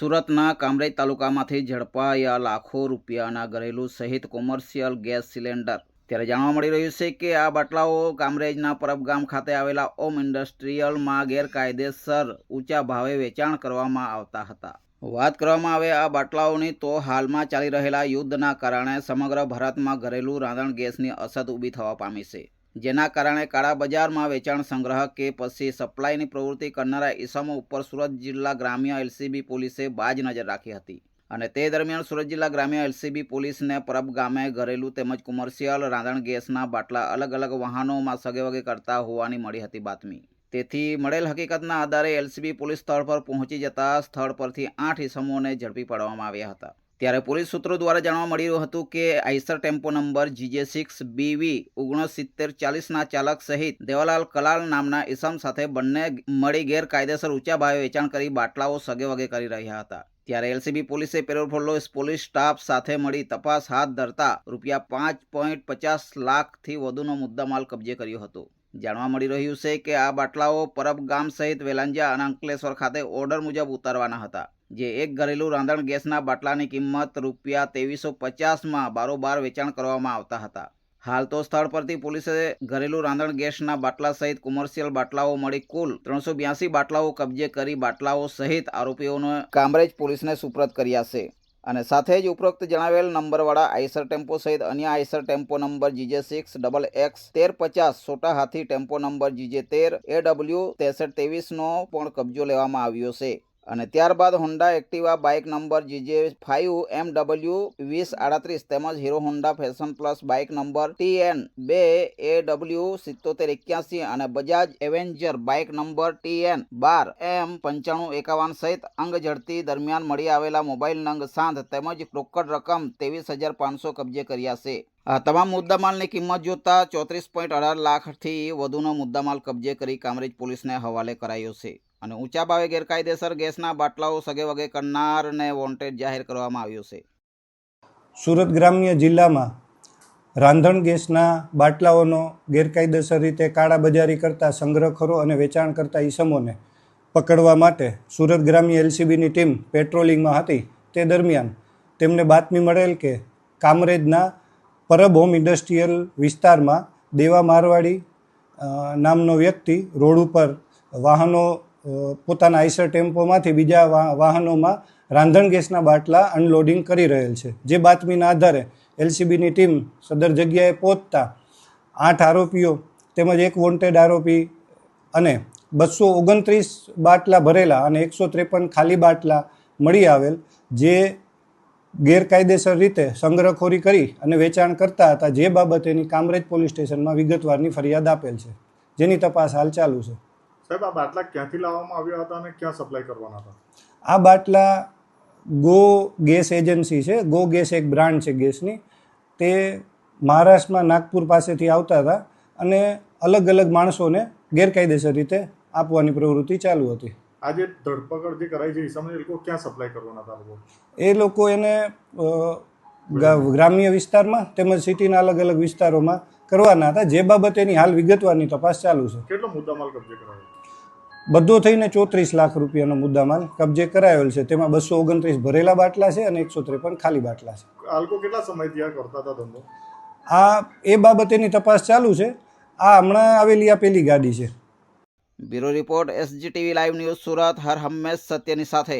સુરતના કામરેજ તાલુકામાંથી ઝડપાયા લાખો રૂપિયાના ઘરેલું સહિત કોમર્શિયલ ગેસ સિલિન્ડર। ત્યારે જાણવા મળી રહ્યું છે કે આ બાટલાઓ કામરેજના પરબગામ ખાતે આવેલા ઓમ ઇન્ડસ્ટ્રીયલમાં ગેરકાયદેસર ઊંચા ભાવે વેચાણ કરવામાં આવતા હતા। વાત કરવામાં આવે આ બાટલાઓની તો હાલમાં ચાલી રહેલા યુદ્ધના કારણે સમગ્ર ભારતમાં ઘરેલું રાંધણ ગેસની અછત ઊભી થવા પામી છે, જેના કારણે કાળા બજારમાં વેચાણ, સંગ્રહ કે પછી સપ્લાયની પ્રવૃત્તિ કરનારા ઇસમો ઉપર સુરત જિલ્લા ગ્રામ્ય એલસીબી પોલીસે બાજ નજર રાખી હતી। અને તે દરમિયાન સુરત જિલ્લા ગ્રામ્ય એલસીબી પોલીસને પરબ ગામે ઘરેલું તેમજ કોમર્શિયલ રાંધણ ગેસના બાટલા અલગ અલગ વાહનોમાં સગેવગે કરતા હોવાની મળી હતી બાતમી। તેથી મળેલ હકીકતના આધારે એલસીબી પોલીસ સ્થળ પર પહોંચી જતા સ્થળ પરથી 8 ઇસમોને ઝડપી પાડવામાં આવ્યા હતા। ત્યારે પોલીસ સૂત્રો દ્વારા જાણવા મળી રહ્યું હતું કે આઈસર ટેમ્પો નંબર GJ6BV 6940ના ચાલક સહિત દેવાલાલ કલાલ નામના ઇસમ સાથે બંને મળી ગેરકાયદેસર ઊંચા ભાવે વેચાણ કરી બાટલાઓ સગેવગે કરી રહ્યા હતા। ત્યારે એલસીબી પોલીસે પેરોલ ફોલો પોલીસ સ્ટાફ સાથે મળી તપાસ હાથ ધરતા ₹5.50 લાખથી વધુનો મુદ્દામાલ કબજે કર્યો હતો। જાણવા મળી રહ્યું છે કે આ બાટલાઓ પરબ ગામ સહિત વેલાંજા અને અંકલેશ્વર ખાતે ઓર્ડર મુજબ ઉતારવાના હતા, જે એક ઘરેલું રાંધણ ગેસના બાટલાની કિંમત ₹2350માં બારોબાર વેચાણ કરવામાં આવતા હતા। હાલ તો સ્થળ પરથી પોલીસે ઘરેલું રાંધણ ગેસના બાટલા સહિત કોમર્શિયલ બાટલાઓ મળી કુલ 382 બાટલાઓ કબજે કરી બાટલાઓ સહિત આરોપીઓને કામરેજ પોલીસને સુપ્રત કર્યા છે। અને સાથે જ ઉપરોક્ત જણાવેલ નંબરવાળા આઈસર ટેમ્પો સહિત અન્ય આઈસર ટેમ્પો નંબર GJ6XX 1350 છોટા હાથી ટેમ્પો નંબર GJ13 AW 6323નો પણ કબજો લેવામાં આવ્યો છે। અને ત્યારબાદ Honda Activa bike number GJ5MW 2038 તેમજ hero Honda fashion plus bike number TN2 AW 7781 અને Bajaj Avenger bike number TN12 M9551 સહિત અંગ ઝડતી દરમિયાન મળી આવેલા મોબાઈલ નંગ સાંધ તેમજ રોકડ રકમ 23,500 કબજે કર્યા છે। આ તમામ મુદ્દામાલની કિંમત જોતા 34.18 લાખથી વધુનો મુદ્દામાલ કબજે કરી કામરેજ પોલીસને હવાલે કરાયો છે। અને ઊંચા ભાવે ગેરકાયદેસર ગેસના બાટલાઓ સગેવગે કરનારને વોન્ટેડ જાહેર કરવામાં આવ્યો છે। સુરત ગ્રામ્ય જિલ્લામાં રાંધણ ગેસના બાટલાઓનો ગેરકાયદેસર રીતે કાળાબજારી કરતા સંગ્રહખોરો અને વેચાણ કરતા ઈસમોને પકડવા માટે સુરત ગ્રામ્ય એલસીબીની ટીમ પેટ્રોલિંગમાં હતી। તે દરમિયાન તેમને બાતમી મળેલ કે કામરેજના પરબ હોમ ઇન્ડસ્ટ્રીયલ વિસ્તારમાં દેવા મારવાડી નામનો વ્યક્તિ રોડ ઉપર વાહનો પોતાના આઈસર ટેમ્પોમાંથી બીજા વાહનોમાં રાંધણ ગેસના બાટલા અનલોડિંગ કરી રહેલ છે। જે બાતમીના આધારે એલસીબીની ટીમ સદર જગ્યાએ પહોંચતા 8 આરોપીઓ તેમજ એક વોન્ટેડ આરોપી અને 229 બાટલા ભરેલા અને 153 ખાલી બાટલા મળી આવેલ, જે ગેરકાયદેસર રીતે સંગ્રહખોરી કરી અને વેચાણ કરતા હતા, જે બાબતેની કામરેજ પોલીસ સ્ટેશનમાં વિગતવારની ફરિયાદ આપેલ છે, જેની તપાસ હાલ ચાલુ છે। સાહેબ, આ બાટલા ક્યાંથી લાવવામાં આવ્યા હતા અને ક્યાં સપ્લાય કરવાના હતા? આ બાટલા ગો ગેસ એજન્સી છે, ગો ગેસ એક બ્રાન્ડ છે ગેસની, તે મહારાષ્ટ્રમાં નાગપુર પાસેથી આવતા હતા અને અલગ અલગ માણસોને ગેરકાયદેસર રીતે આપવાની પ્રવૃત્તિ ચાલુ હતી। આજે ધરપકડ જે કરાઈ છે ઈસમને, એ લોકો ક્યાં સપ્લાય કરવાના હતા? એ લોકો એને ગ્રામ્ય વિસ્તારમાં તેમજ સિટીના અલગ અલગ વિસ્તારોમાં કરવાના હતા, જે બાબતેની હાલ વિગતવારની તપાસ ચાલુ છે। કેટલો મુદ્દામાલ કબજે કરાયો? બધો થઈને 34 લાખ રૂપિયાનો મુદ્દામાલ કબજે કરાયેલ છે। તેમાં 229 ભરેલા બાટલા છે અને 153 ખાલી બાટલા છે। આ લોકો કેટલા સમયથી આ કરતા હતા ધંધો? એ બાબતેની તપાસ ચાલુ છે। આ હમણાં આવેલી આ પહેલી ગાડી છે। Bureau report SGTV live news Surat, હર હંમેશ સત્યની સાથે।